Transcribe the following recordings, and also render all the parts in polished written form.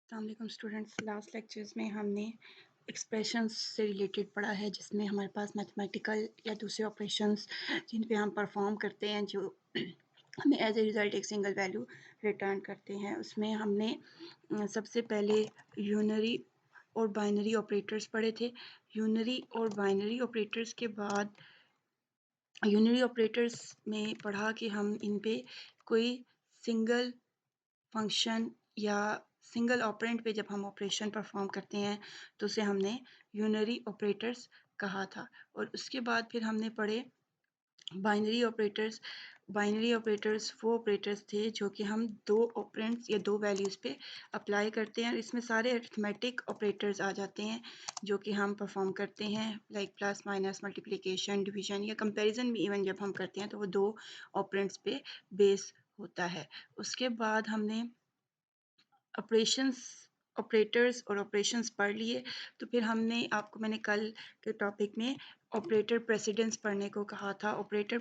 अस्सलाम वालेकुम students. Last lectures में हमने एक्सप्रेशंस से रिलेटेड पढ़ा है, जिसमें हमारे पास मैथमेटिकल या दूसरे ऑपरेशंस जिन पे हम परफॉर्म करते हैं, जो हमें एज ए रिज़ल्ट एक सिंगल वैल्यू रिटर्न करते हैं। उसमें हमने सबसे पहले यूनरी और बाइनरी ऑपरेटर्स पढ़े थे। यूनरी और बाइनरी ऑपरेटर्स के बाद यूनरी ऑपरेटर्स में पढ़ा कि हम इन पे कोई सिंगल फंक्शन या सिंगल ऑपरेंड पे जब हम ऑपरेशन परफॉर्म करते हैं तो उसे हमने यूनरी ऑपरेटर्स कहा था। और उसके बाद फिर हमने पढ़े बाइनरी ऑपरेटर्स। बाइनरी ऑपरेटर्स वो ऑपरेटर्स थे जो कि हम दो ऑपरेंड्स या दो वैल्यूज़ पे अप्लाई करते हैं। इसमें सारे अरिथमेटिक ऑपरेटर्स आ जाते हैं जो कि हम परफॉर्म करते हैं, like plus minus multiplication division या कंपैरिजन भी इवन जब हम करते हैं तो वो दो ऑपरेंड्स पे बेस होता है। उसके बाद हमने ऑपरेटर्स और ऑपरेशंस पढ़ लिए। तो फिर मैंने कल के टॉपिक में ऑपरेटर प्रेसिडेंस पढ़ने को कहा था। ऑपरेटर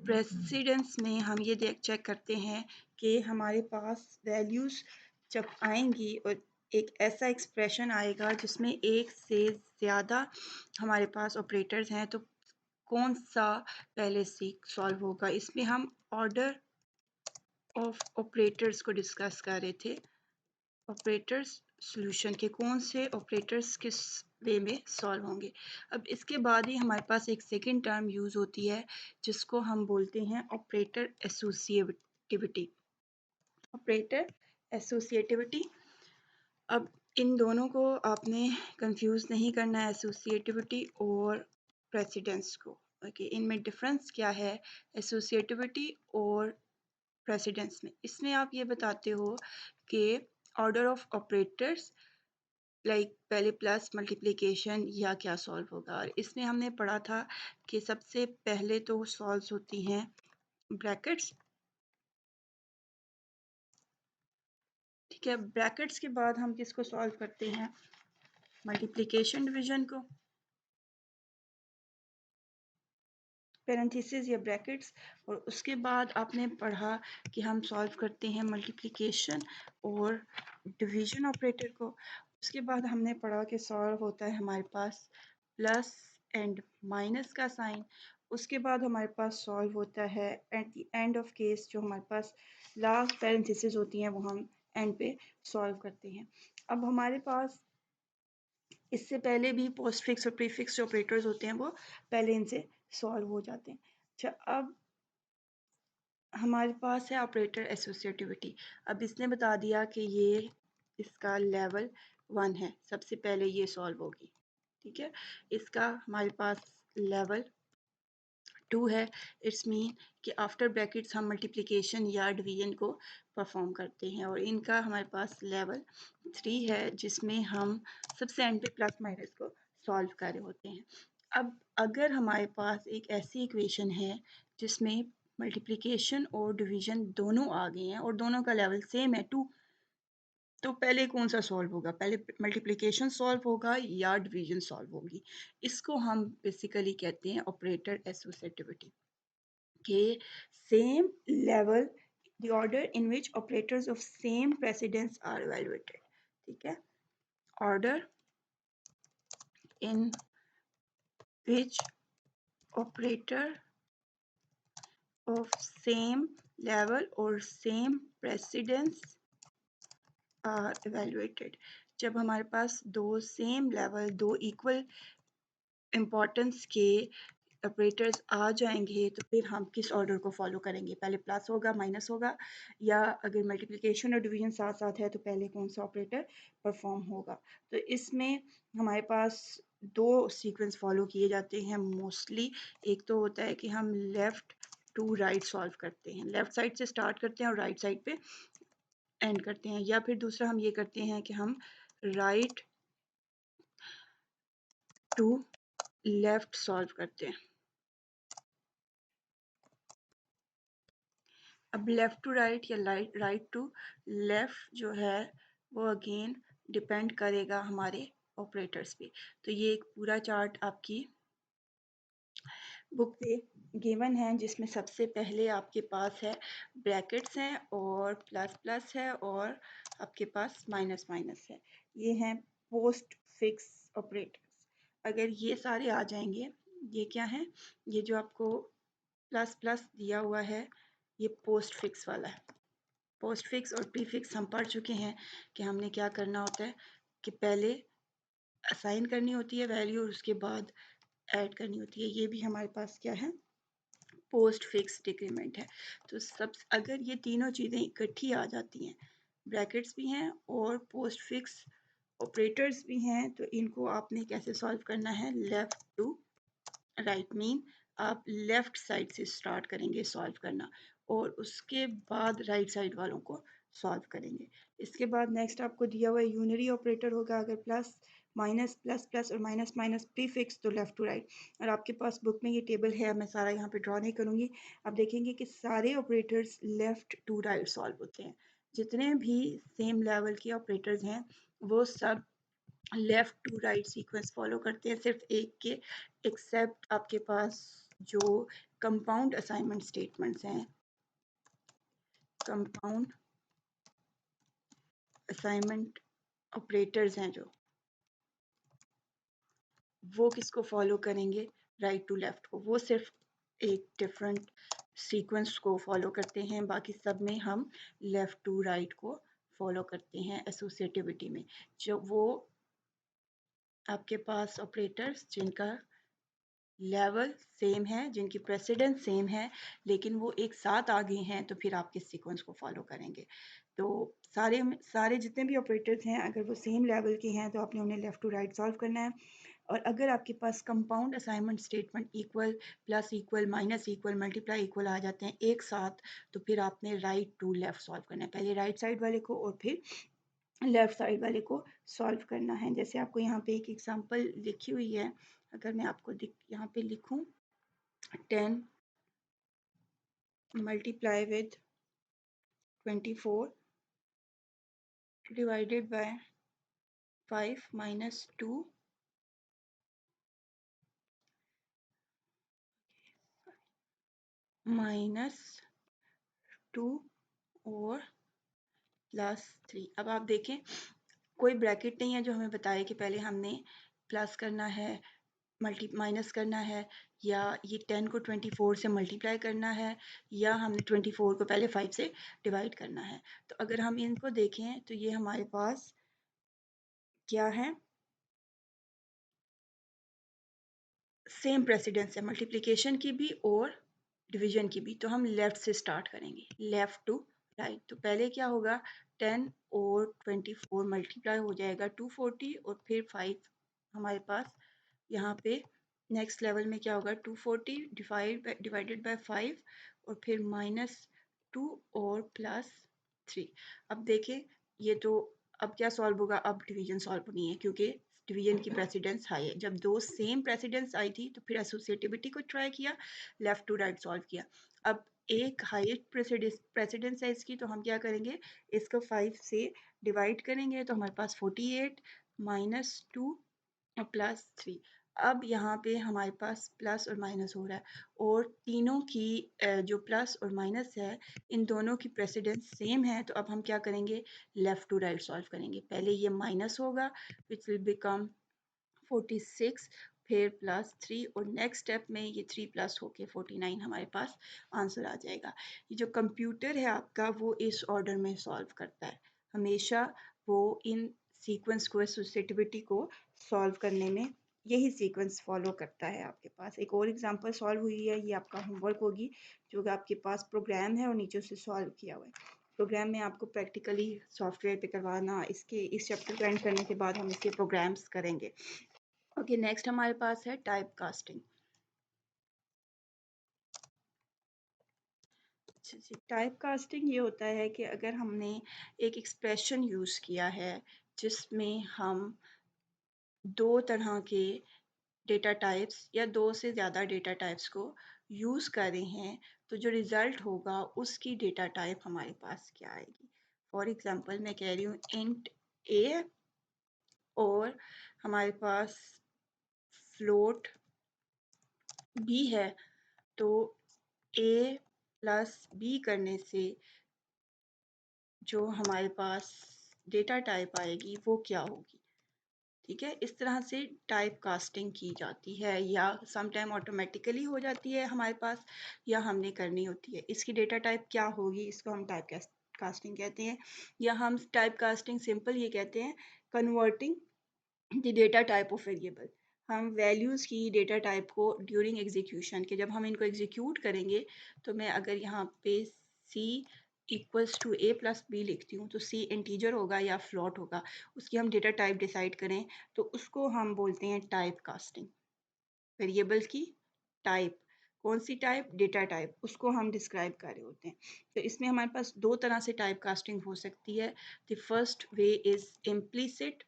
प्रेसिडेंस में हम ये चेक करते हैं कि हमारे पास वैल्यूज़ जब आएंगी और एक ऐसा एक्सप्रेशन आएगा जिसमें एक से ज़्यादा हमारे पास ऑपरेटर्स हैं, तो कौन सा पहले से सॉल्व होगा। इसमें हम ऑर्डर ऑफ ऑपरेटर्स को डिस्कस कर रहे थे। ऑपरेटर्स सॉल्यूशन के कौन से ऑपरेटर्स किस वे में सॉल्व होंगे। अब इसके बाद ही हमारे पास एक सेकंड टर्म यूज़ होती है जिसको हम बोलते हैं ऑपरेटर एसोसिएटिविटी। Operator associativity. अब इन दोनों को आपने कंफ्यूज नहीं करना है, एसोसिएटिविटी और प्रेसिडेंस को। ओके, इनमें डिफरेंस क्या है एसोसिएटिविटी और प्रेसिडेंस में। इसमें आप ये बताते हो कि ऑर्डर ऑफ ऑपरेटर्स, लाइक पहले प्लस मल्टीप्लिकेशन या क्या सॉल्व होगा। और इसमें हमने पढ़ा था कि सबसे पहले तो सॉल्व होती हैं ब्रैकेट्स। ठीक है, ब्रैकेट्स के बाद हम किसको सॉल्व करते हैं, मल्टीप्लिकेशन डिवीजन को, पैरेंथेसिस या ब्रैकेट्स। और उसके बाद आपने पढ़ा कि हम सॉल्व करते हैं मल्टीप्लिकेशन और डिवीजन ऑपरेटर को। उसके बाद हमने पढ़ा कि सॉल्व होता है हमारे पास प्लस एंड माइनस का साइन। उसके बाद हमारे पास सॉल्व होता है at the end of case, जो हमारे पास लास्ट पैरेंथेसिस होती हैं वो हम एंड पे सॉल्व करते हैं। अब हमारे पास इससे पहले भी पोस्टफिक्स और प्रीफिक्स जो ऑपरेटर्स होते हैं वो पहले इनसे सॉल्व हो जाते हैं। अच्छा, अब हमारे पास है ऑपरेटर एसोसिएटिविटी। अब इसने बता दिया कि ये इसका लेवल 1 है, सबसे पहले ये सॉल्व होगी। ठीक है, इसका हमारे पास लेवल 2 है। इट्स मीन कि आफ्टर ब्रैकेट्स हम मल्टीप्लिकेशन या डिवीजन को परफॉर्म करते हैं। और इनका हमारे पास लेवल 3 है, जिसमें हम सबसे एंड पे प्लस माइनस को सॉल्व कर रहे होते हैं। अब अगर हमारे पास एक ऐसी इक्वेशन है जिसमें मल्टीप्लिकेशन और डिवीजन दोनों आ गए हैं और दोनों का लेवल सेम है 2, तो पहले कौन सा सॉल्व होगा, पहले मल्टीप्लिकेशन सॉल्व होगा या डिवीजन सॉल्व होगी। इसको हम बेसिकली कहते हैं ऑपरेटर एसोसिएटिविटी के same level, the order in which operators of same precedence are evaluated. ठीक है, order in which operator of same level or same precedence are evaluated। जब हमारे पास दो सेम लेवल, दो इक्वल इम्पोर्टेंस के ऑपरेटर्स आ जाएंगे तो फिर हम किस ऑर्डर को फॉलो करेंगे, पहले प्लस होगा माइनस होगा, या अगर मल्टीप्लिकेशन और डिवीजन साथ साथ है तो पहले कौन सा ऑपरेटर परफॉर्म होगा। तो इसमें हमारे पास दो सीक्वेंस फॉलो किए जाते हैं मोस्टली। एक तो होता है कि हम लेफ़्ट टू राइट सॉल्व करते हैं, लेफ़्ट साइड से स्टार्ट करते हैं और राइट साइड पे एंड करते हैं, या फिर दूसरा हम ये करते हैं कि हम राइट टू लेफ़्ट सॉल्व करते हैं। अब लेफ़्ट टू राइट या राइट टू लेफ़्ट जो है वो अगेन डिपेंड करेगा हमारे ऑपरेटर्स पे। तो ये एक पूरा चार्ट आपकी बुक पे गिवन है जिसमें सबसे पहले आपके पास है ब्रैकेट्स हैं और प्लस प्लस है और आपके पास माइनस माइनस है। ये हैं पोस्ट फिक्स ऑपरेटर्स। अगर ये सारे आ जाएंगे, ये क्या है, ये जो आपको प्लस प्लस दिया हुआ है ये पोस्ट फिक्स वाला है। पोस्ट फिक्स और प्री फिक्स हम पढ़ चुके हैं कि हमने क्या करना होता है कि पहले असाइन करनी होती है वैल्यू और उसके बाद ऐड करनी होती है। ये भी हमारे पास क्या है, पोस्ट फिक्स डिक्रीमेंट है। तो सब अगर ये तीनों चीज़ें इकट्ठी आ जाती हैं, ब्रैकेट्स भी हैं और पोस्ट फिक्स ऑपरेटर्स भी हैं, तो इनको आपने कैसे सॉल्व करना है, लेफ्ट टू राइट मीन आप लेफ्ट साइड से स्टार्ट करेंगे सॉल्व करना और उसके बाद राइट साइड वालों को सॉल्व करेंगे। इसके बाद नेक्स्ट आपको दिया हुआ यूनरी ऑपरेटर होगा, अगर प्लस माइनस प्लस प्लस और माइनस माइनस प्रीफिक्स तो लेफ्ट टू राइट। और आपके पास बुक में ये टेबल है, मैं सारा यहाँ पे ड्रॉ नहीं करूँगी। आप देखेंगे कि सारे operators left to right solve होते हैं। जितने भी सेम लेवल के ऑपरेटर्स हैं वो सब left to right sequence follow करते हैं, सिर्फ एक के एक्सेप्ट आपके पास जो कंपाउंड असाइनमेंट स्टेटमेंट्स हैं, कंपाउंड असाइनमेंट ऑपरेटर्स हैं जो, वो किसको फॉलो करेंगे, राइट टू लेफ्ट को। वो सिर्फ एक डिफरेंट सीक्वेंस को फॉलो करते हैं, बाकी सब में हम लेफ्ट टू राइट को फॉलो करते हैं एसोसिएटिविटी में। जो वो आपके पास ऑपरेटर्स जिनका लेवल सेम है, जिनकी प्रेसिडेंस सेम है, लेकिन वो एक साथ आ गए हैं, तो फिर आप किस सीक्वेंस को फॉलो करेंगे। तो सारे सारे जितने भी ऑपरेटर्स हैं अगर वो सेम लेवल के हैं तो आपने उन्हें लेफ्ट टू राइट सॉल्व करना है। और अगर आपके पास compound assignment statement equal plus equal minus equal multiply equal आ जाते हैं एक साथ, तो फिर आपने राइट टू लेफ्ट सॉल्व करना है, पहले राइट साइड वाले को और फिर लेफ्ट साइड वाले को सॉल्व करना है। जैसे आपको यहाँ पे एक एग्जांपल लिखी हुई है, अगर मैं आपको यहाँ पे लिखूं 10 multiply with 24 divided by 5 minus 2 minus 2 और प्लस 3। अब आप देखें कोई ब्रैकेट नहीं है जो हमें बताए कि पहले हमने प्लस करना है माइनस करना है, या ये 10 को 24 से मल्टीप्लाई करना है, या हमने 24 को पहले 5 से डिवाइड करना है। तो अगर हम इनको देखें तो ये हमारे पास क्या है, सेम प्रेसिडेंस है मल्टीप्लिकेशन की भी और डिवीजन की भी। तो हम लेफ्ट से स्टार्ट करेंगे, लेफ्ट टू राइट। तो पहले क्या होगा, 10 और 24 मल्टीप्लाई हो जाएगा 240 और फिर 5 हमारे पास यहाँ पे नेक्स्ट लेवल में क्या होगा, 240 डिवाइडेड बाय 5 और फिर माइनस 2 और प्लस 3। अब देखें ये तो अब क्या सॉल्व होगा, अब डिवीजन सॉल्व होनी है क्योंकि डिवीजन की प्रेसिडेंस हाई है। जब दो सेम प्रेसिडेंस आई थी तो फिर एसोसिएटिविटी को ट्राई किया, लेफ्ट टू राइट सॉल्व किया। अब एक हाईएस्ट प्रेसिडेंस है इसकी, तो हम क्या करेंगे, इसको 5 से डिवाइड करेंगे तो हमारे पास 48 माइनस 2 और प्लस 3। अब यहाँ पे हमारे पास प्लस और माइनस हो रहा है और तीनों की जो प्लस और माइनस है इन दोनों की प्रेसिडेंस सेम है। तो अब हम क्या करेंगे, लेफ्ट टू राइट सॉल्व करेंगे। पहले ये माइनस होगा विच विल बिकम 46 फिर प्लस 3 और नेक्स्ट स्टेप में ये 3 प्लस होके 49 हमारे पास आंसर आ जाएगा। ये जो कंप्यूटर है आपका वो इस ऑर्डर में सॉल्व करता है हमेशा, वो इन सीक्वेंस को एसोसिएटिविटी को सॉल्व करने में यही सीक्वेंस फॉलो करता है। आपके पास एक और एग्जांपल सॉल्व हुई है, ये आपका होमवर्क होगी, जो कि आपके पास प्रोग्राम है और नीचे से सॉल्व किया हुआ है। प्रोग्राम में आपको प्रैक्टिकली सॉफ्टवेयर पे करवाना, इसके इस चैप्टर को एंड करने के बाद हम इसके प्रोग्राम्स करेंगे। ओके नेक्स्ट हमारे पास है टाइप कास्टिंग। टाइप कास्टिंग ये होता है कि अगर हमने एक एक्सप्रेशन यूज़ किया है जिसमें हम दो तरह के डेटा टाइप्स या दो से ज़्यादा डेटा टाइप्स को यूज़ कर रहे हैं, तो जो रिज़ल्ट होगा उसकी डेटा टाइप हमारे पास क्या आएगी। फॉर एग्जांपल मैं कह रही हूँ इंट ए और हमारे पास फ्लोट बी है तो ए प्लस बी करने से जो हमारे पास डेटा टाइप आएगी वो क्या होगी। ठीक है, इस तरह से टाइप कास्टिंग की जाती है, या सम टाइम ऑटोमेटिकली हो जाती है हमारे पास, या हमने करनी होती है। इसकी डेटा टाइप क्या होगी, इसको हम टाइप कास्टिंग कहते हैं, या हम टाइप कास्टिंग सिंपल ये कहते हैं converting the data type of variable. हम वैल्यूज़ की डेटा टाइप को ड्यूरिंग एग्जीक्यूशन के, जब हम इनको एग्जीक्यूट करेंगे, तो मैं अगर यहाँ पे C equals to A plus B लिखती हूँ तो सी इंटीजर होगा या फ्लॉट होगा, उसकी हम डेटा टाइप डिसाइड करें तो उसको हम बोलते हैं टाइप कास्टिंग। वेरिएबल्स की टाइप, कौन सी टाइप, डेटा टाइप, उसको हम डिस्क्राइब कर रहे होते हैं। तो इसमें हमारे पास दो तरह से टाइप कास्टिंग हो सकती है। The first way is implicit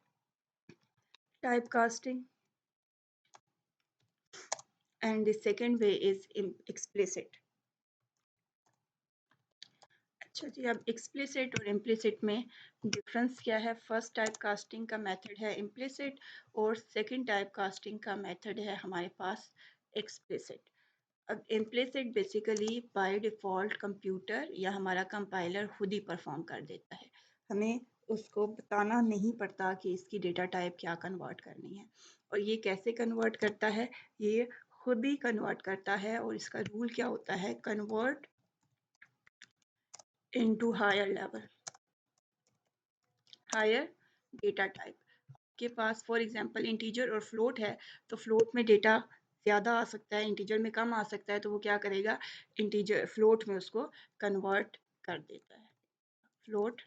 type casting and the second way is explicit। अच्छा जी, अब explicit और implicit में डिफरेंस क्या है। फर्स्ट टाइप कास्टिंग का मेथड है implicit और सेकंड टाइप कास्टिंग का मेथड है हमारे पास explicit। अब implicit basically by default computer या हमारा कंपाइलर खुद ही परफॉर्म कर देता है, हमें उसको बताना नहीं पड़ता कि इसकी डेटा टाइप क्या कन्वर्ट करनी है। और ये कैसे कन्वर्ट करता है, ये खुद ही कन्वर्ट करता है, और इसका रूल क्या होता है, convert into higher level, higher data type. के पास फॉर एग्जांपल इंटीजर और फ्लोट है, तो फ्लोट में डेटा ज़्यादा आ सकता है, इंटीजर में कम आ सकता है, तो वो क्या करेगा, इंटीजर फ्लोट में उसको कन्वर्ट कर देता है। Float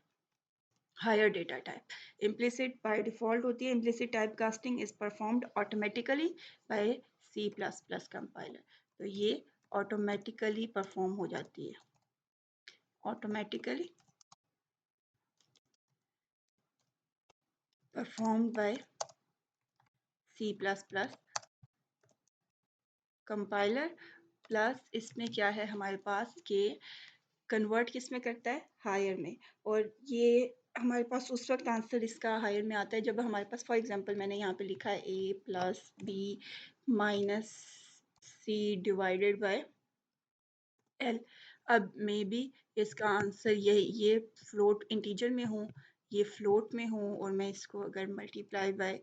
higher data type. Implicit by default होती है। Implicit type casting is performed automatically by C plus plus compiler. तो ये ऑटोमेटिकली परफॉर्म हो जाती है, automatically performed by C plus plus compiler. Plus इसमें क्या है हमारे पास कि कन्वर्ट किस में करता है, हायर में। और ये हमारे पास उस वक्त आंसर इसका हायर में आता है जब हमारे पास फॉर एग्जांपल मैंने यहाँ पे लिखा है A plus B minus C divided by L. अब मे बी इसका आंसर ये फ्लोट इंटीजर में हूँ, ये फ्लोट में हूँ, और मैं इसको अगर मल्टीप्लाई बाय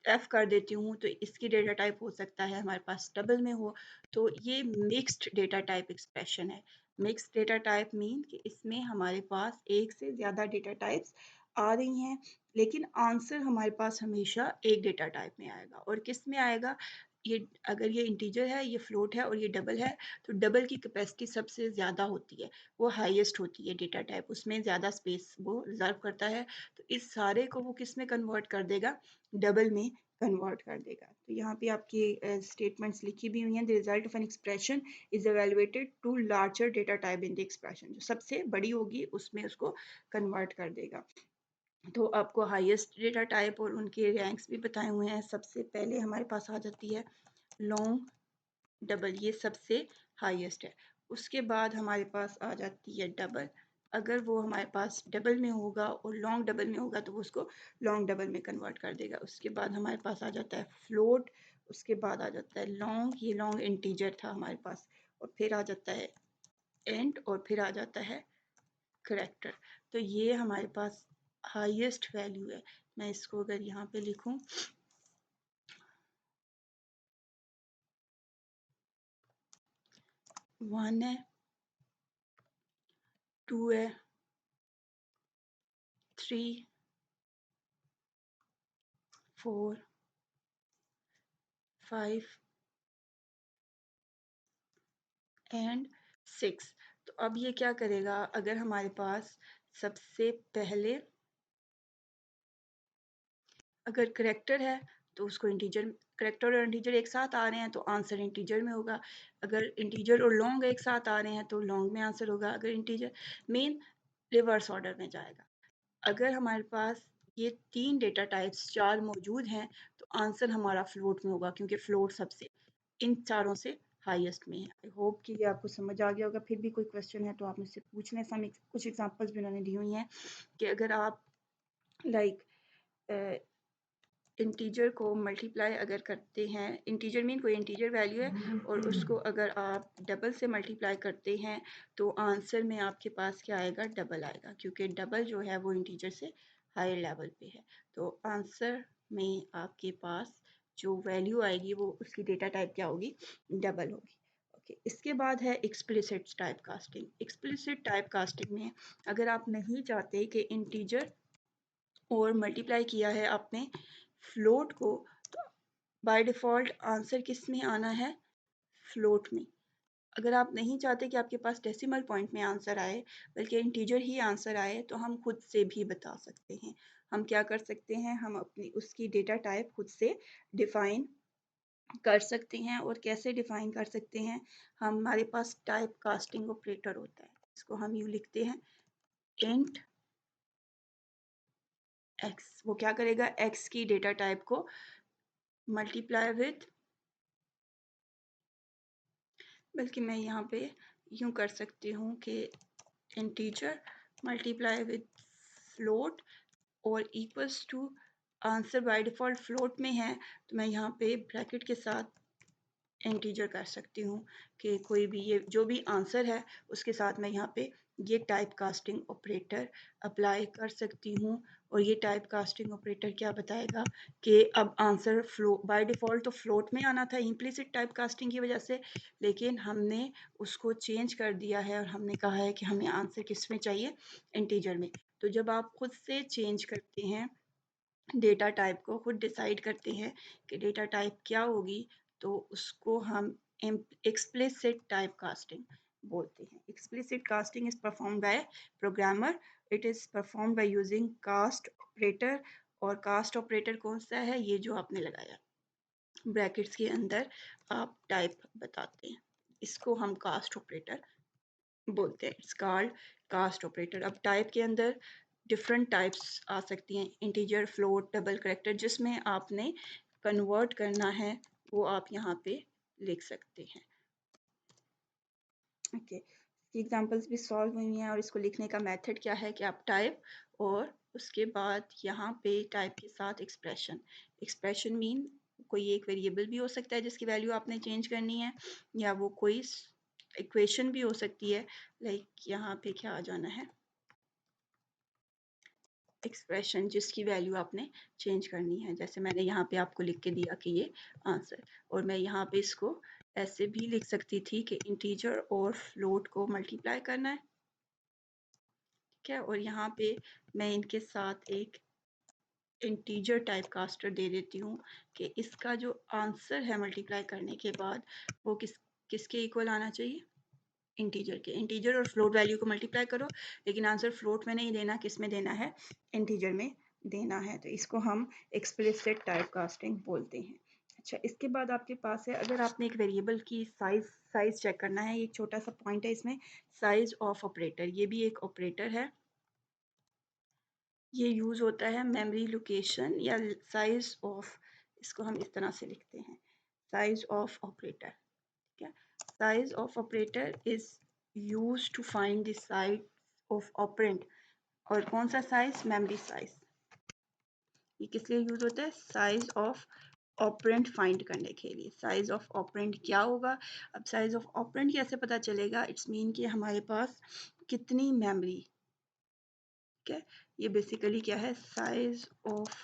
एफ कर देती हूँ तो इसकी डेटा टाइप हो सकता है हमारे पास डबल में हो। तो ये मिक्स्ड डेटा टाइप एक्सप्रेशन है। मिक्स्ड डेटा टाइप मीन कि इसमें हमारे पास एक से ज़्यादा डेटा टाइप्स आ रही हैं, लेकिन आंसर हमारे पास हमेशा एक डेटा टाइप में आएगा। और किस में आएगा, ये अगर ये इंटीजर है, ये फ्लोट है और ये डबल है, तो डबल की कैपेसिटी सबसे ज़्यादा होती है, वो हाईएस्ट होती है डेटा टाइप, उसमें ज़्यादा स्पेस वो रिजर्व करता है। तो इस सारे को वो किस में कन्वर्ट कर देगा, डबल में कन्वर्ट कर देगा। तो यहाँ पे आपकी स्टेटमेंट्स लिखी भी हुई हैं। The result of an expression is evaluated to larger data type in the expression. जो सबसे बड़ी होगी उसमें उसको कन्वर्ट कर देगा। तो आपको हाईएस्ट डेटा टाइप और उनके रैंक्स भी बताए हुए हैं। सबसे पहले हमारे पास आ जाती है लॉन्ग डबल, ये सबसे हाईएस्ट है। उसके बाद हमारे पास आ जाती है डबल। अगर वो हमारे पास डबल में होगा और लॉन्ग डबल में होगा तो वो उसको लॉन्ग डबल में कन्वर्ट कर देगा। उसके बाद हमारे पास आ जाता है फ्लोट, उसके बाद आ जाता है लॉन्ग, ये लॉन्ग इंटीजर था हमारे पास, और फिर आ जाता है एंड, और फिर आ जाता है करेक्टर। तो ये हमारे पास हाईएस्ट वैल्यू है। मैं इसको अगर यहाँ पे लिखूं, 1 है, 2 है, 3, 4, 5 एंड 6। तो अब ये क्या करेगा, अगर हमारे पास सबसे पहले अगर करेक्टर है तो उसको इंटीजर, करेक्टर और इंटीजर एक साथ आ रहे हैं तो आंसर इंटीजर में होगा। अगर इंटीजर और लॉन्ग एक साथ आ रहे हैं तो लॉन्ग में आंसर होगा। अगर इंटीजर मेन रिवर्स ऑर्डर में जाएगा। अगर हमारे पास ये 3 डेटा टाइप्स 4 मौजूद हैं तो आंसर हमारा फ्लोट में होगा, क्योंकि फ्लोट सबसे इन चारों से हाईएस्ट में है। आई होप कि ये आपको समझ आ गया होगा। फिर भी कोई क्वेश्चन है तो आप मुझसे पूछ लें। कुछ एग्जांपल्स भी उन्होंने दी हुई हैं कि अगर आप लाइक इंटीजर को मल्टीप्लाई अगर करते हैं, इंटीजर मीन कोई इंटीजर वैल्यू है और उसको अगर आप डबल से मल्टीप्लाई करते हैं तो आंसर में आपके पास क्या आएगा, डबल आएगा, क्योंकि डबल जो है वो इंटीजर से हायर लेवल पे है। तो आंसर में आपके पास जो वैल्यू आएगी वो उसकी डेटा टाइप क्या होगी, डबल होगी। ओके, इसके बाद है explicit type casting. Explicit type casting में अगर आप नहीं चाहते कि इंटीजर और मल्टीप्लाई किया है आपने फ्लोट को, तो बाय डिफ़ॉल्ट आंसर किस में आना है, फ्लोट में। अगर आप नहीं चाहते कि आपके पास डेसिमल पॉइंट में आंसर आए बल्कि इंटीजर ही आंसर आए, तो हम खुद से भी बता सकते हैं। हम क्या कर सकते हैं, हम अपनी उसकी डेटा टाइप खुद से डिफ़ाइन कर सकते हैं। और कैसे डिफ़ाइन कर सकते हैं, हमारे पास टाइप कास्टिंग ऑपरेटर होता है, इसको हम यूँ लिखते हैं इंट एक्स। वो क्या करेगा, एक्स की डेटा टाइप को मल्टीप्लाई विथ, बल्कि मैं यहाँ पे यूँ कर सकती हूँ कि इंटीजर मल्टीप्लाई विथ फ्लोट और equals to, answer by default float में है तो मैं यहाँ पे ब्रैकेट के साथ इंटीजर कर सकती हूँ कि कोई भी ये जो भी आंसर है उसके साथ मैं यहाँ पे ये टाइप कास्टिंग ऑपरेटर अप्लाई कर सकती हूँ। और ये टाइप कास्टिंग ऑपरेटर क्या बताएगा कि अब आंसर फ्लो बाय डिफ़ॉल्ट तो फ्लोट में आना था इम्प्लिसिट टाइप कास्टिंग की वजह से, लेकिन हमने उसको चेंज कर दिया है और हमने कहा है कि हमें आंसर किस में चाहिए, इंटीजर में। तो जब आप खुद से चेंज करते हैं डेटा टाइप को, खुद डिसाइड करते हैं कि डेटा टाइप क्या होगी, तो उसको हम एक्सप्लिसिट टाइप कास्टिंग बोलते हैं। Explicit casting is perform by programmer, it is perform by using cast operator. और कास्ट ऑपरेटर कौन सा है, ये जो आपने लगाया ब्रैकेट्स के अंदर आप टाइप बताते हैं, इसको हम कास्ट ऑपरेटर बोलते हैं। It's called cast operator. अब टाइप के अंदर डिफरेंट टाइप्स आ सकती हैं, इंटीजर, फ्लोट, डबल करैक्टर, जिसमें आपने कन्वर्ट करना है वो आप यहाँ पे लिख सकते हैं। ओके, एग्जांपल्स भी सॉल्व हुई हैं और इसको लिखने का मेथड क्या है कि आप टाइप और उसके बाद यहाँ पे टाइप के साथ एक्सप्रेशन। एक्सप्रेशन मीन कोई एक वेरिएबल भी हो सकता है जिसकी वैल्यू आपने चेंज करनी है, या वो कोई इक्वेशन भी हो सकती है। लाइक यहाँ पे क्या आ जाना है, एक्सप्रेशन जिसकी वैल्यू आपने चेंज करनी है। जैसे मैंने यहाँ पे आपको लिख के दिया कि ये आंसर, और मैं यहाँ पे इसको ऐसे भी लिख सकती थी कि इंटीजर और फ्लोट को मल्टीप्लाई करना है, ठीक है। और यहाँ पे मैं इनके साथ एक इंटीजर टाइप कास्टर दे देती हूँ कि इसका जो आंसर है मल्टीप्लाई करने के बाद वो किसके इक्वल आना चाहिए, इंटीजर के। इंटीजर और फ्लोट वैल्यू को मल्टीप्लाई करो, लेकिन आंसर फ्लोट में नहीं देना, किस में देना है, इंटीजर में देना है। तो इसको हम एक्सप्लिसिट टाइप कास्टिंग बोलते हैं। अच्छा, इसके बाद आपके पास है, अगर आपने एक वेरिएबल की साइज चेक करना है, एक छोटा सा पॉइंट है इसमें, साइज ऑफ ऑपरेटर, ये भी एक ऑपरेटर है। ये यूज़ होता है मेमोरी लोकेशन या साइज ऑफ, इसको हम इस तरह से लिखते हैं, साइज ऑफ ऑपरेटर, ठीक है। Size of operator is use to find the size of operand. और कौन सा साइज, मेमोरी साइज। ये किस लिए यूज होता है, साइज ऑफ ऑपरेंड फाइंड करने के लिए। साइज ऑफ ऑपरेंड क्या होगा, अब साइज ऑफ ऑपरेंड कैसे पता चलेगा, इट्स मीन कि हमारे पास कितनी मेमोरी, ठीक है। ये बेसिकली क्या है, size of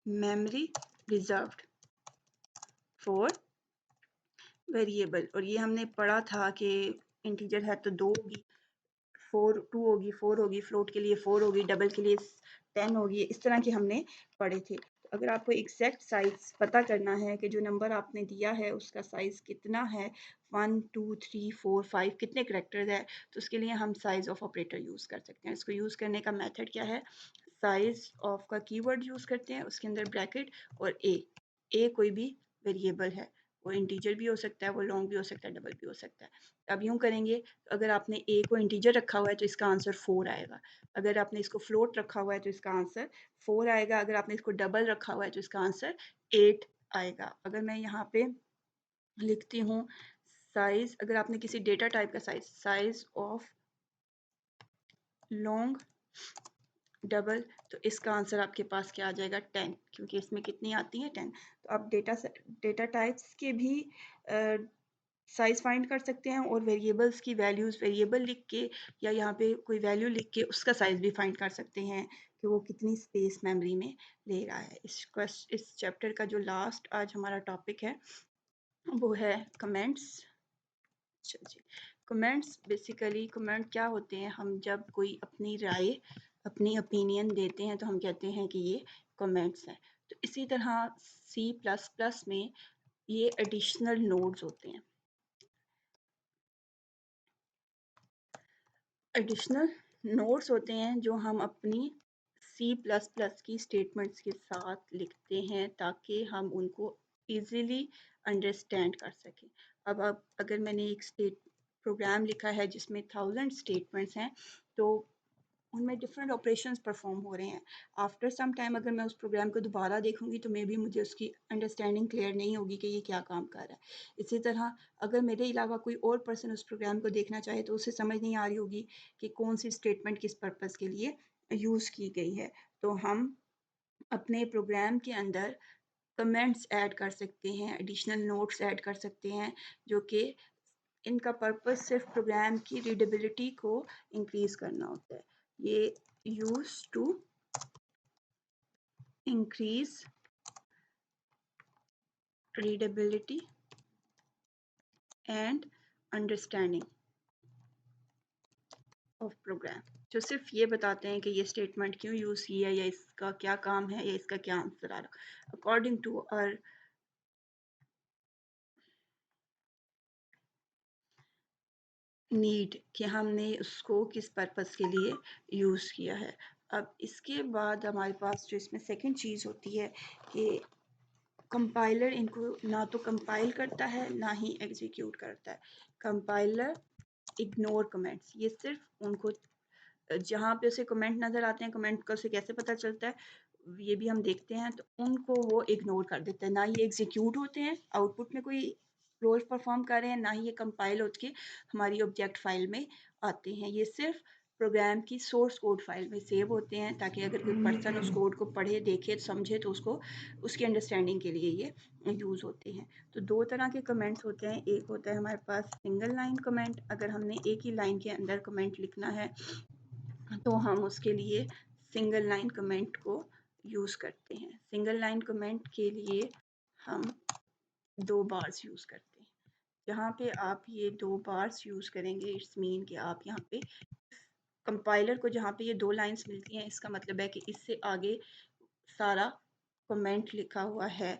memory reserved for variable. और ये हमने पढ़ा था कि इंटीजर है तो 2 होगी, 4 होगी, फ्लोट के लिए 4 होगी, डबल के लिए 10 होगी, इस तरह के हमने पढ़े थे। तो अगर आपको एग्जैक्ट साइज पता करना है कि जो नंबर आपने दिया है उसका साइज कितना है, 1 2 3 4 5 कितने करेक्टर्स है, तो उसके लिए हम साइज ऑफ ऑपरेटर यूज़ कर सकते हैं। इसको यूज़ करने का मेथड क्या है, साइज ऑफ का कीवर्ड यूज़ करते हैं, उसके अंदर ब्रैकेट और ए कोई भी वेरिएबल है, वो इंटीजर भी हो सकता है, वो लॉन्ग भी हो सकता है, डबल भी हो सकता है। अब यूँ करेंगे, अगर आपने ए को इंटीजर रखा हुआ है तो इसका आंसर 4 आएगा, अगर आपने इसको फ्लोट रखा हुआ है तो इसका आंसर 4 आएगा, अगर आपने इसको डबल रखा हुआ है तो इसका आंसर 8 आएगा। अगर मैं यहाँ पे लिखती हूँ साइज, अगर आपने किसी डेटा टाइप का size, size of long double, तो इसका आंसर आपके पास क्या आ जाएगा 10, क्योंकि इसमें कितनी आती है 10। तो आप डेटा टाइप्स के भी साइज फाइंड कर सकते हैं और वेरिएबल्स की वैल्यूज़ वेरिएबल लिख के या यहाँ पे कोई वैल्यू लिख के उसका साइज भी फाइंड कर सकते हैं कि वो कितनी स्पेस मेमोरी में ले रहा है। इस चैप्टर का जो लास्ट आज हमारा टॉपिक है वो है कमेंट्स। अच्छा जी, कमेंट्स बेसिकली कमेंट क्या होते हैं, हम जब कोई अपनी राय अपनी ओपिनियन देते हैं तो हम कहते हैं कि ये कमेंट्स हैं। तो इसी तरह C++ में ये एडिशनल नोड्स होते हैं। एडिशनल नोट्स होते हैं जो हम अपनी C++ की स्टेटमेंट्स के साथ लिखते हैं ताकि हम उनको इजीली अंडरस्टैंड कर सकें। अब अगर मैंने एक प्रोग्राम लिखा है जिसमें 1000 स्टेटमेंट्स हैं, तो उनमें डिफरेंट ऑपरेशंस परफॉर्म हो रहे हैं। आफ्टर सम टाइम अगर मैं उस प्रोग्राम को दोबारा देखूंगी तो मे बी मुझे उसकी अंडरस्टैंडिंग क्लियर नहीं होगी कि ये क्या काम कर रहा है। इसी तरह अगर मेरे अलावा कोई और पर्सन उस प्रोग्राम को देखना चाहे तो उसे समझ नहीं आ रही होगी कि कौन सी स्टेटमेंट किस पर्पज़ के लिए यूज़ की गई है। तो हम अपने प्रोग्राम के अंदर कमेंट्स ऐड कर सकते हैं, एडिशनल नोट्स ऐड कर सकते हैं, जो कि इनका पर्पस सिर्फ प्रोग्राम की रीडेबिलिटी को इंक्रीज करना होता है। ये use to increase readability and understanding of program, जो सिर्फ ये बताते हैं कि ये स्टेटमेंट क्यों यूज की है या इसका क्या काम है या इसका क्या आंसर आ रहा, अकॉर्डिंग टू आवर नीड कि हमने उसको किस पर्पस के लिए यूज़ किया है। अब इसके बाद हमारे पास जो इसमें सेकंड चीज़ होती है कि कंपाइलर इनको ना तो कंपाइल करता है ना ही एग्जीक्यूट करता है। कंपाइलर इग्नोर कमेंट्स, ये सिर्फ उनको जहाँ पे उसे कमेंट नज़र आते हैं, कमेंट का उसे कैसे पता चलता है ये भी हम देखते हैं, तो उनको वो इग्नोर कर देता है। ना ये एग्जीक्यूट होते हैं, आउटपुट में कोई रोल परफॉर्म कर रहे हैं, ना ही ये कंपाइल होकर के हमारी ऑब्जेक्ट फाइल में आते हैं। ये सिर्फ प्रोग्राम की सोर्स कोड फाइल में सेव होते हैं ताकि अगर कोई पर्सन उस कोड को पढ़े देखे समझे तो उसको उसकी अंडरस्टैंडिंग के लिए ये यूज़ होते हैं। तो दो तरह के कमेंट्स होते हैं, एक होता है हमारे पास सिंगल लाइन कमेंट, अगर हमने एक ही लाइन के अंदर कमेंट लिखना है तो हम उसके लिए सिंगल लाइन कमेंट को यूज़ करते हैं। सिंगल लाइन कमेंट के लिए हम 2 बार्स यूज़ करते हैं। जहाँ पे आप ये 2 बार्स यूज़ करेंगे इट्स मीन कि आप यहाँ पे कंपाइलर को जहाँ पे ये 2 लाइन्स मिलती हैं इसका मतलब है कि इससे आगे सारा कमेंट लिखा हुआ है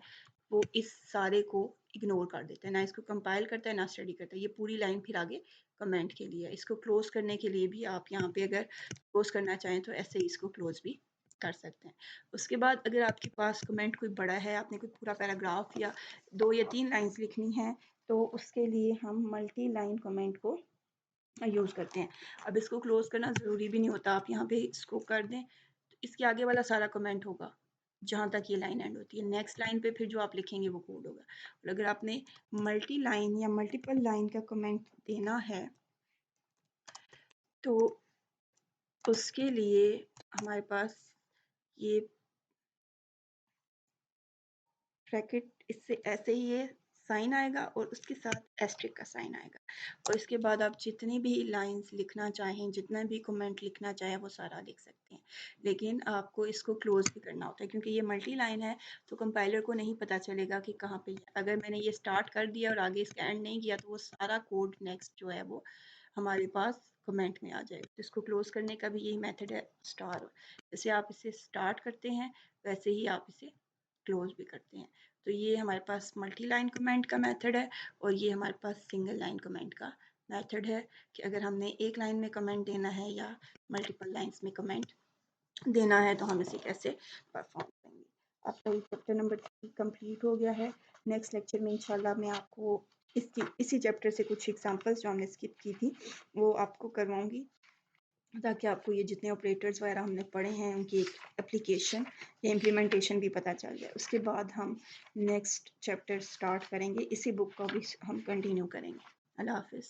वो इस सारे को इग्नोर कर देता है, ना इसको कंपाइल करता है ना स्टडी करता है। ये पूरी लाइन फिर आगे कमेंट के लिए है। इसको क्लोज करने के लिए भी आप यहाँ पे अगर क्लोज करना चाहें तो ऐसे ही इसको क्लोज भी कर सकते हैं। उसके बाद अगर आपके पास कमेंट कोई बड़ा है, आपने कोई पूरा पैराग्राफ या 2 या 3 लाइन्स लिखनी है तो उसके लिए हम मल्टी लाइन कमेंट को यूज़ करते हैं। अब इसको क्लोज करना ज़रूरी भी नहीं होता, आप यहाँ पे इसको कर दें तो इसके आगे वाला सारा कमेंट होगा जहाँ तक ये लाइन एंड होती है। नेक्स्ट लाइन पे फिर जो आप लिखेंगे वो कोड होगा। और अगर आपने मल्टी लाइन या मल्टीपल लाइन का कमेंट देना है तो उसके लिए हमारे पास ये ब्रैकेट इससे ऐसे ही ये साइन आएगा और उसके साथ एस्ट्रिक का साइन आएगा और इसके बाद आप जितनी भी लाइंस लिखना चाहें, जितना भी कमेंट लिखना चाहें वो सारा लिख सकते हैं। लेकिन आपको इसको क्लोज भी करना होता है क्योंकि ये मल्टी लाइन है तो कंपाइलर को नहीं पता चलेगा कि कहाँ पे, अगर मैंने ये स्टार्ट कर दिया और आगे इसका एंड नहीं किया तो वो सारा कोड नेक्स्ट जो है वो हमारे पास कमेंट में आ जाएगा। तो इसको क्लोज करने का भी यही मेथड है स्टार। जैसे आप इसे स्टार्ट करते हैं वैसे ही आप इसे क्लोज भी करते हैं। तो ये हमारे पास मल्टी लाइन कमेंट का मेथड है और ये हमारे पास सिंगल लाइन कमेंट का मेथड है कि अगर हमने एक लाइन में कमेंट देना है या मल्टीपल लाइंस में कमेंट देना है तो हम इसे कैसे परफॉर्म करेंगे। आपका ये चैप्टर नंबर 3 कंप्लीट हो गया है। नेक्स्ट लेक्चर में इंशाल्लाह मैं आपको इसी चैप्टर से कुछ एग्जांपल्स जो हमने स्किप की थी वो आपको करवाऊंगी ताकि आपको ये जितने ऑपरेटर्स वगैरह हमने पढ़े हैं उनकी एक एप्लीकेशन या इम्प्लीमेंटेशन भी पता चल जाए। उसके बाद हम नेक्स्ट चैप्टर स्टार्ट करेंगे, इसी बुक को भी हम कंटिन्यू करेंगे। अल्लाह हाफिज़।